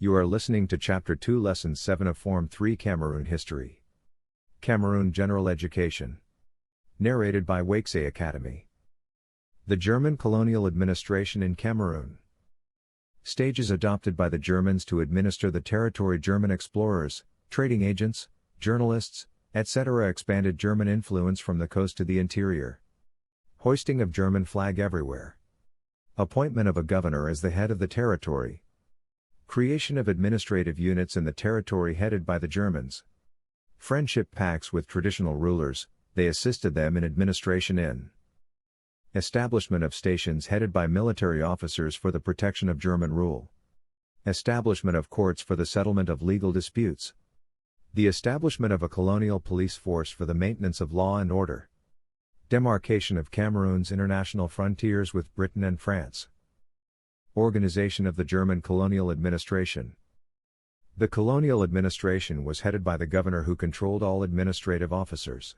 You are listening to Chapter 2 Lesson 7 of Form 3 Cameroon History. Cameroon General Education. Narrated by Wacheseh Academy. The German colonial administration in Cameroon. Stages adopted by the Germans to administer the territory. German explorers, trading agents, journalists, etc. expanded German influence from the coast to the interior. Hoisting of German flag everywhere. Appointment of a governor as the head of the territory. Creation of administrative units in the territory headed by the Germans. Friendship pacts with traditional rulers, they assisted them in administration in. Establishment of stations headed by military officers for the protection of German rule. Establishment of courts for the settlement of legal disputes. The establishment of a colonial police force for the maintenance of law and order. Demarcation of Cameroon's international frontiers with Britain and France. Organization of the German colonial administration. The colonial administration was headed by the governor who controlled all administrative officers.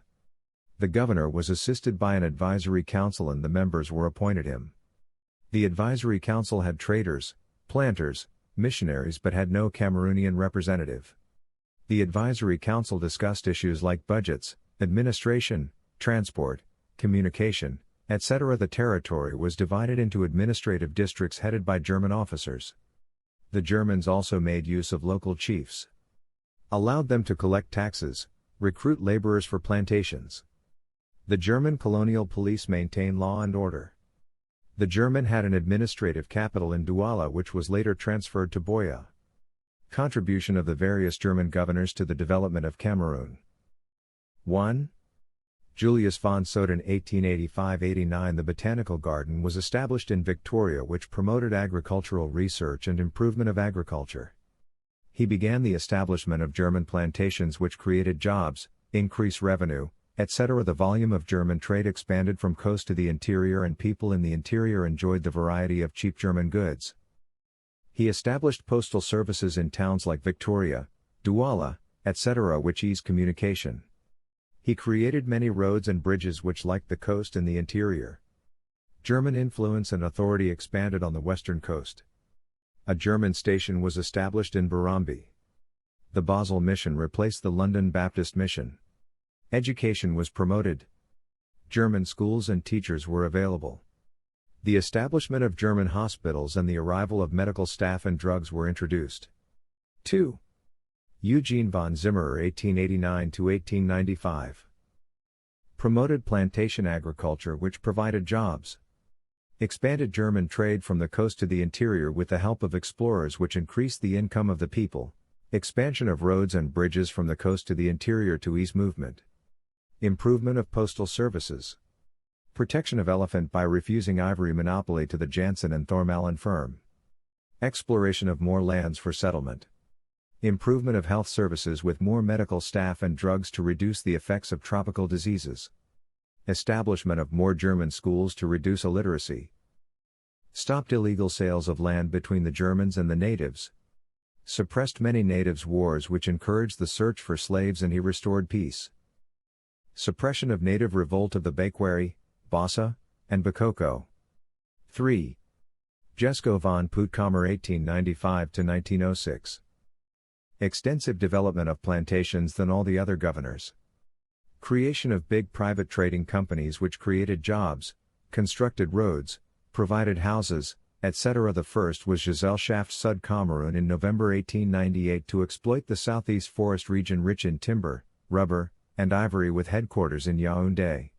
The governor was assisted by an advisory council and the members were appointed him. The advisory council had traders, planters, missionaries but had no Cameroonian representative. The advisory council discussed issues like budgets, administration, transport, communication, etc. The territory was divided into administrative districts headed by German officers. The Germans also made use of local chiefs. Allowed them to collect taxes, recruit laborers for plantations. The German colonial police maintained law and order. The German had an administrative capital in Douala which was later transferred to Boya. Contribution of the various German governors to the development of Cameroon. 1. Julius von Soden 1885-89. The Botanical Garden was established in Victoria which promoted agricultural research and improvement of agriculture. He began the establishment of German plantations which created jobs, increased revenue, etc. The volume of German trade expanded from coast to the interior and people in the interior enjoyed the variety of cheap German goods. He established postal services in towns like Victoria, Douala, etc. which eased communication. He created many roads and bridges which liked the coast and the interior. German influence and authority expanded on the western coast. A German station was established in Burundi. The Basel Mission replaced the London Baptist Mission. Education was promoted. German schools and teachers were available. The establishment of German hospitals and the arrival of medical staff and drugs were introduced. 2. Eugene von Zimmerer 1889-1895. Promoted plantation agriculture which provided jobs. Expanded German trade from the coast to the interior with the help of explorers which increased the income of the people. Expansion of roads and bridges from the coast to the interior to ease movement. Improvement of postal services. Protection of elephant by refusing ivory monopoly to the Jansen and Thormalen firm. Exploration of more lands for settlement. Improvement of health services with more medical staff and drugs to reduce the effects of tropical diseases. Establishment of more German schools to reduce illiteracy. Stopped illegal sales of land between the Germans and the natives. Suppressed many natives' wars which encouraged the search for slaves and he restored peace. Suppression of native revolt of the Bakweri, Bassa, and Bakoko. 3. Jesko von Puttkamer 1895-1906. Extensive development of plantations than all the other governors. Creation of big private trading companies which created jobs, constructed roads, provided houses, etc. The first was Gesellschaft Sud Cameroon in November 1898 to exploit the southeast forest region rich in timber, rubber, and ivory with headquarters in Yaoundé.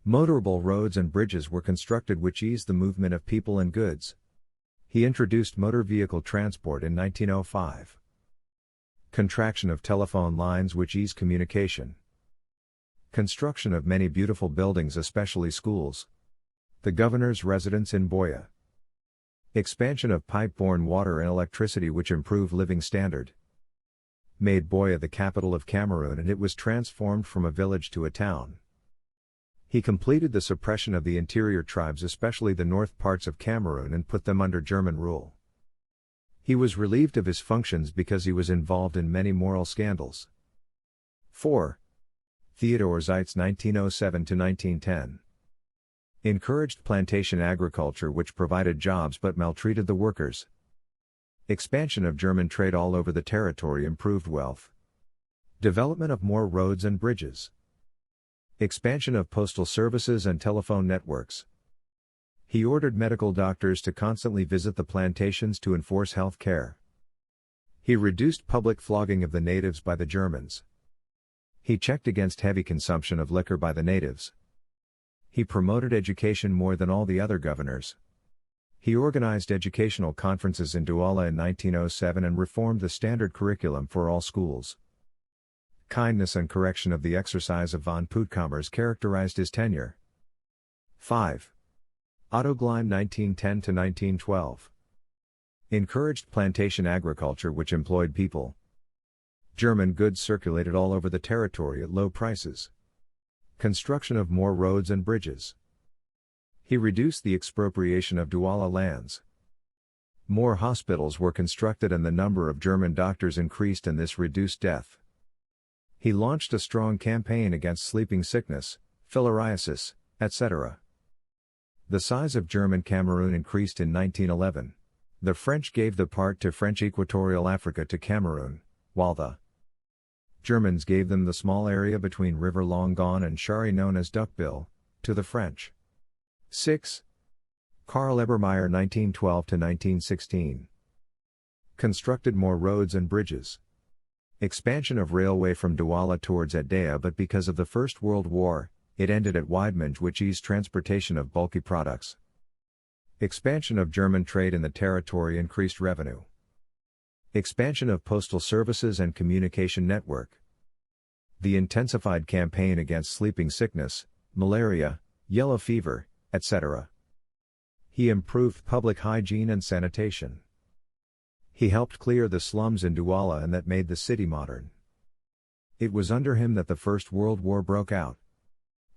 Motorable roads and bridges were constructed which eased the movement of people and goods. He introduced motor vehicle transport in 1905. Contraction of telephone lines which eased communication. Construction of many beautiful buildings especially schools. The governor's residence in Boya. Expansion of pipe-borne water and electricity which improved living standard. Made Boya the capital of Cameroon and it was transformed from a village to a town. He completed the suppression of the interior tribes especially the north parts of Cameroon and put them under German rule. He was relieved of his functions because he was involved in many moral scandals. 4. Theodore Zeitz 1907-1910. Encouraged plantation agriculture which provided jobs but maltreated the workers. Expansion of German trade all over the territory improved wealth. Development of more roads and bridges. Expansion of postal services and telephone networks. He ordered medical doctors to constantly visit the plantations to enforce health care. He reduced public flogging of the natives by the Germans. He checked against heavy consumption of liquor by the natives. He promoted education more than all the other governors. He organized educational conferences in Douala in 1907 and reformed the standard curriculum for all schools. Kindness and correction of the exercise of von Puttkamer's characterized his tenure. 5. Otto Gleim 1910–1912. Encouraged plantation agriculture which employed people. German goods circulated all over the territory at low prices. Construction of more roads and bridges. He reduced the expropriation of Douala lands. More hospitals were constructed and the number of German doctors increased, and this reduced death. He launched a strong campaign against sleeping sickness, filariasis, etc. The size of German Cameroon increased in 1911. The French gave the part to French Equatorial Africa to Cameroon, while the Germans gave them the small area between River Longon and Shari known as Duckbill, to the French. 6. Karl Ebermeyer 1912–1916. Constructed more roads and bridges. Expansion of railway from Douala towards Edea, but because of the First World War, it ended at Weidmange, which eased transportation of bulky products. Expansion of German trade in the territory increased revenue. Expansion of postal services and communication network. The intensified campaign against sleeping sickness, malaria, yellow fever, etc. He improved public hygiene and sanitation. He helped clear the slums in Douala, and that made the city modern. It was under him that the First World War broke out.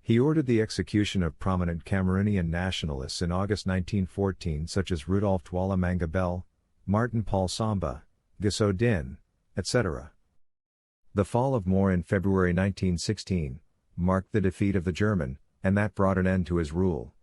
He ordered the execution of prominent Cameroonian nationalists in August 1914, such as Rudolf Douala Mangabel, Martin Paul Samba, Gassot Din, etc. The fall of Moore in February 1916 marked the defeat of the German, and that brought an end to his rule.